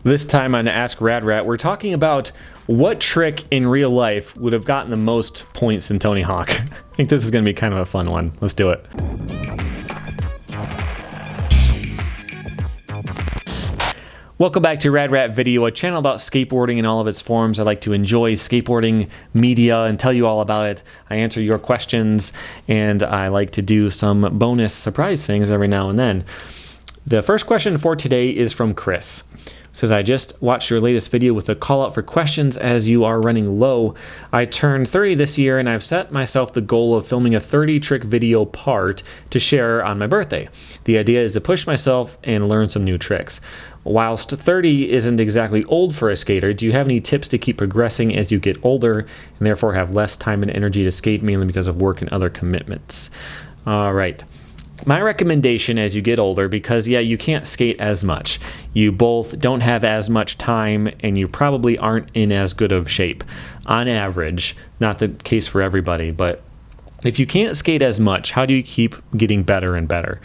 This time on Ask Rad Rat, we're talking about what trick in real life would have gotten the most points in Tony Hawk. I think this is going to be kind of a fun one. Let's do it. Welcome back to Rad Rat Video, a channel about skateboarding in all of its forms. I like to enjoy skateboarding media and tell you all about it. I answer your questions, and I like to do some bonus surprise things every now and then. The first question for today is from Chris. It says, I just watched your latest video with a call out for questions as you are running low. I turned 30 this year and I've set myself the goal of filming a 30 trick video part to share on my birthday. The idea is to push myself and learn some new tricks. Whilst 30 isn't exactly old for a skater, do you have any tips to keep progressing as you get older and therefore have less time and energy to skate, mainly because of work and other commitments? All right. My recommendation as you get older, because you can't skate as much. You both don't have as much time and you probably aren't in as good of shape on average. Not the case for everybody, but if you can't skate as much, how do you keep getting better and better?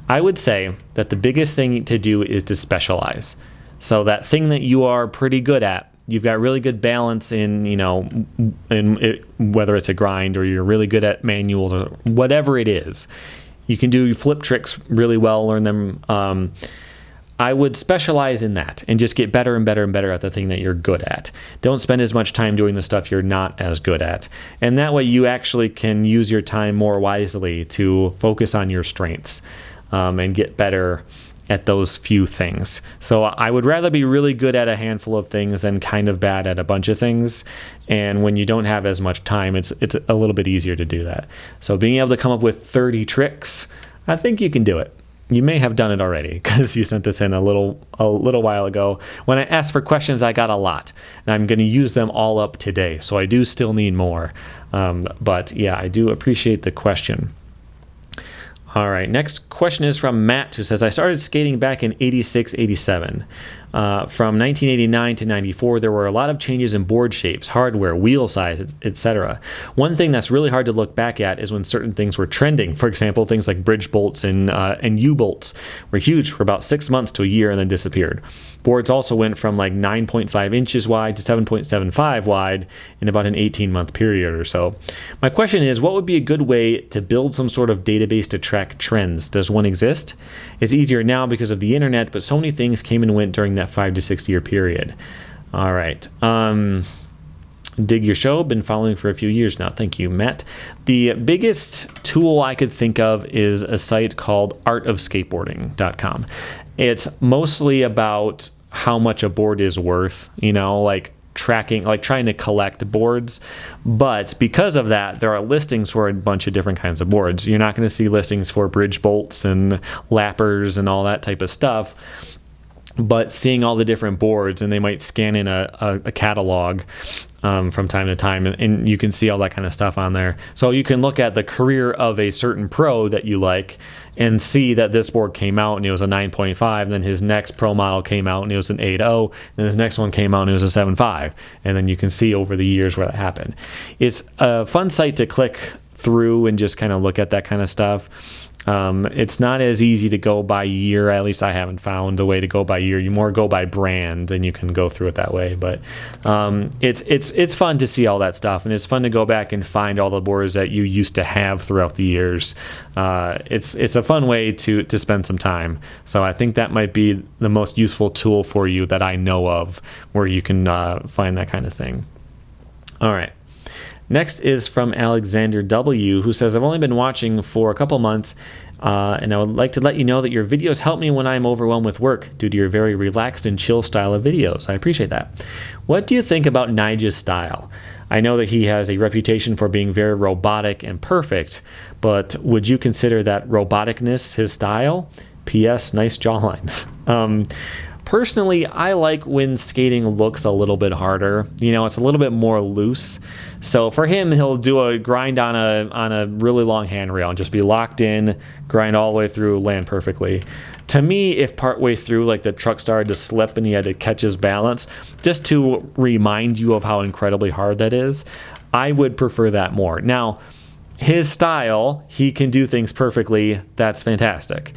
I would say that the biggest thing to do is to specialize. So that thing that you are pretty good at, you've got really good balance in, whether it's a grind or you're really good at manuals or whatever it is. You can do flip tricks really well, learn them. I would specialize in that and just get better and better and better at the thing that you're good at. Don't spend as much time doing the stuff you're not as good at. And that way you actually can use your time more wisely to focus on your strengths and get better at those few things. So I would rather be really good at a handful of things than kind of bad at a bunch of things. And when you don't have as much time, it's a little bit easier to do that. So being able to come up with 30 tricks, I think you can do it. You may have done it already because you sent this in a little while ago. When I asked for questions, I got a lot, and I'm going to use them all up today. So I do still need more. But yeah, I do appreciate the question. All right, next question is from Matt, who says, I started skating back in 86, 87. From 1989 to 94, there were a lot of changes in board shapes, hardware, wheel size, etc. One thing that's really hard to look back at is when certain things were trending. For example, things like bridge bolts and U-bolts were huge for about 6 months to a year and then disappeared. Boards also went from like 9.5 inches wide to 7.75 wide in about an 18-month period or so. My question is, what would be a good way to build some sort of database to track trends? Does one exist? It's easier now because of the internet, but so many things came and went during that 5 to 6 year period. All right. Dig your show. Been following for a few years now. Thank you, Matt. The biggest tool I could think of is a site called artofskateboarding.com. It's mostly about how much a board is worth, like tracking, like trying to collect boards. But because of that, there are listings for a bunch of different kinds of boards. You're not going to see listings for bridge bolts and lappers and all that type of stuff. But seeing all the different boards, and they might scan in a catalog from time to time, and you can see all that kind of stuff on there. So you can look at the career of a certain pro that you like and see that this board came out and it was a 9.5, and then his next pro model came out and it was an 8.0, then his next one came out and it was a 7.5, and then you can see over the years where that happened. It's a fun site to click through and just kind of look at that kind of stuff. It's not as easy to go by year. At least I haven't found a way to go by year. You more go by brand, and you can go through it that way. But it's fun to see all that stuff, and it's fun to go back and find all the boards that you used to have throughout the years. It's a fun way to spend some time. So I think that might be the most useful tool for you that I know of, where you can find that kind of thing. All right. Next is from Alexander W., who says, I've only been watching for a couple months, and I would like to let you know that your videos help me when I'm overwhelmed with work due to your very relaxed and chill style of videos. I appreciate that. What do you think about Nigel's style? I know that he has a reputation for being very robotic and perfect, but would you consider that roboticness his style? P.S. Nice jawline. Personally, I like when skating looks a little bit harder. It's a little bit more loose. So for him, he'll do a grind on a really long handrail and just be locked in, grind all the way through, land perfectly. To me, if partway through, like the truck started to slip and he had to catch his balance, just to remind you of how incredibly hard that is, I would prefer that more. Now, his style, he can do things perfectly. That's fantastic.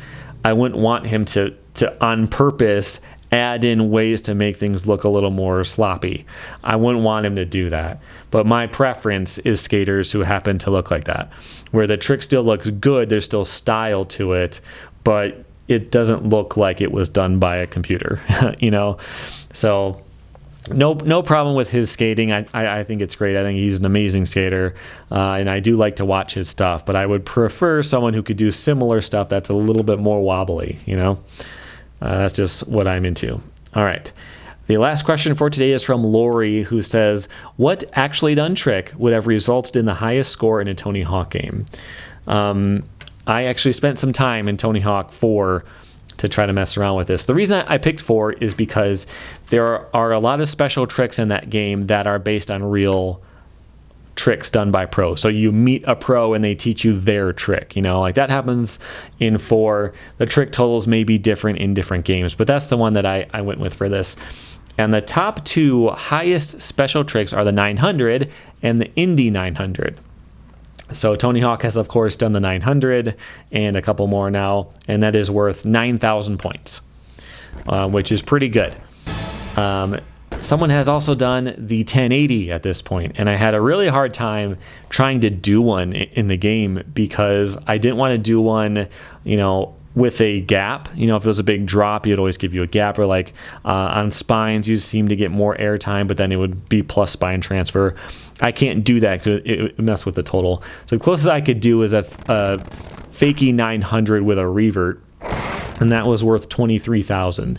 I wouldn't want him to on purpose add in ways to make things look a little more sloppy. I wouldn't want him to do that. But my preference is skaters who happen to look like that, where the trick still looks good, there's still style to it, but it doesn't look like it was done by a computer, you know? So no problem with his skating. I think it's great. I think he's an amazing skater, and I do like to watch his stuff, but I would prefer someone who could do similar stuff that's a little bit more wobbly, you know? That's just what I'm into. All right. The last question for today is from Lori, who says, what actually done trick would have resulted in the highest score in a Tony Hawk game? I actually spent some time in Tony Hawk 4 to try to mess around with this. The reason I picked 4 is because there are a lot of special tricks in that game that are based on real tricks done by pros. So you meet a pro and they teach you their trick, you know, like that happens in 4. The trick totals may be different in different games, but that's the one that I went with for this. And the top 2 highest special tricks are the 900 and the Indy 900. So Tony Hawk has, of course, done the 900 and a couple more now, and that is worth 9,000 points, which is pretty good. Someone has also done the 1080 at this point, and I had a really hard time trying to do one in the game because I didn't want to do one, you know, with a gap. You know, if it was a big drop, you'd always give you a gap, or like on spines, you seem to get more airtime, but then it would be plus spine transfer. I can't do that because it would mess with the total. So the closest I could do is a fakie 900 with a revert, and that was worth 23,000.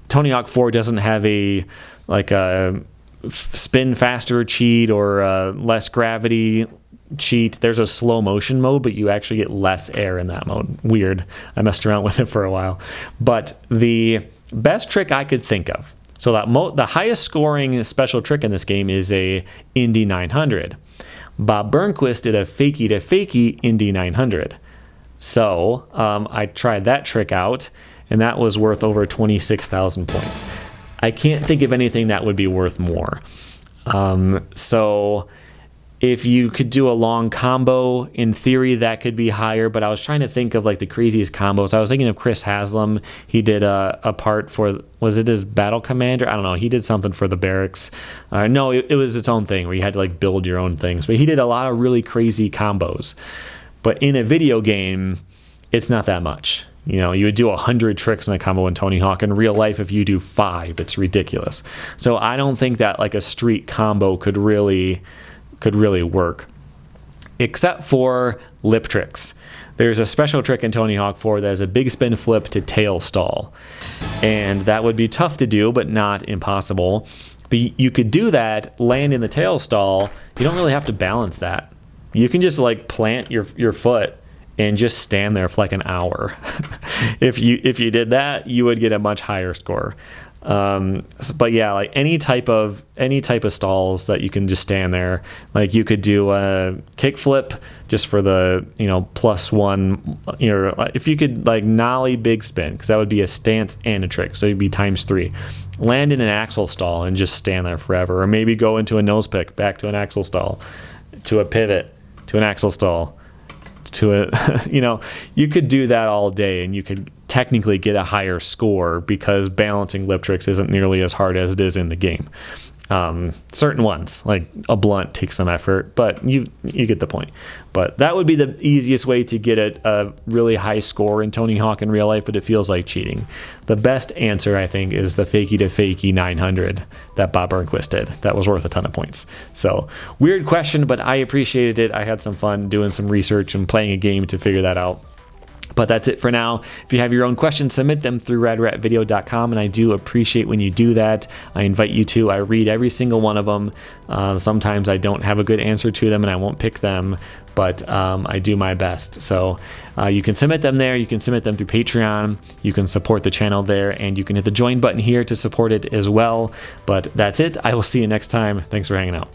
Tony Hawk 4 doesn't have a spin faster cheat or less gravity cheat. There's a slow motion mode, but you actually get less air in that mode. Weird. I messed around with it for a while. But the best trick I could think of, so that the highest scoring special trick in this game is a Indy 900. Bob Burnquist did a fakie to fakie Indy 900. So I tried that trick out, and that was worth over 26,000 points. I can't think of anything that would be worth more. So if you could do a long combo, in theory, that could be higher, but I was trying to think of like the craziest combos. I was thinking of Chris Haslam. He did a part for, was it his Battle Commander? I don't know. He did something for the barracks. No, it was its own thing where you had to like build your own things. But he did a lot of really crazy combos. But in a video game, it's not that much. You know, you would do 100 tricks in a combo in Tony Hawk. In real life, if you do 5, it's ridiculous. So I don't think that like a street combo could really work, except for lip tricks. There's a special trick in Tony Hawk 4 that has a big spin flip to tail stall, and that would be tough to do, but not impossible. But you could do that, land in the tail stall. You don't really have to balance that. You can just like plant your foot and just stand there for like an hour. If you did that, you would get a much higher score. But yeah, like any type of stalls that you can just stand there. Like you could do a kickflip just for the, you know, +1. You know, if you could like nollie big spin, because that would be a stance and a trick, so it'd be ×3. Land in an axle stall and just stand there forever, or maybe go into a nose pick, back to an axle stall, to a pivot, to an axle stall, to a you know, you could do that all day and you could technically get a higher score because balancing lip tricks isn't nearly as hard as it is in the game. Certain ones, like a blunt, takes some effort, but you get the point. But that would be the easiest way to get a really high score in Tony Hawk in real life, but it feels like cheating. The best answer, I think, is the fakie to fakie 900 that Bob Burnquist did. That was worth a ton of points. So, weird question, but I appreciated it. I had some fun doing some research and playing a game to figure that out. But that's it for now. If you have your own questions, submit them through radratvideo.com, and I do appreciate when you do that. I invite you to. I read every single one of them. Sometimes I don't have a good answer to them, and I won't pick them, but I do my best. So you can submit them there. You can submit them through Patreon. You can support the channel there, and you can hit the join button here to support it as well. But that's it. I will see you next time. Thanks for hanging out.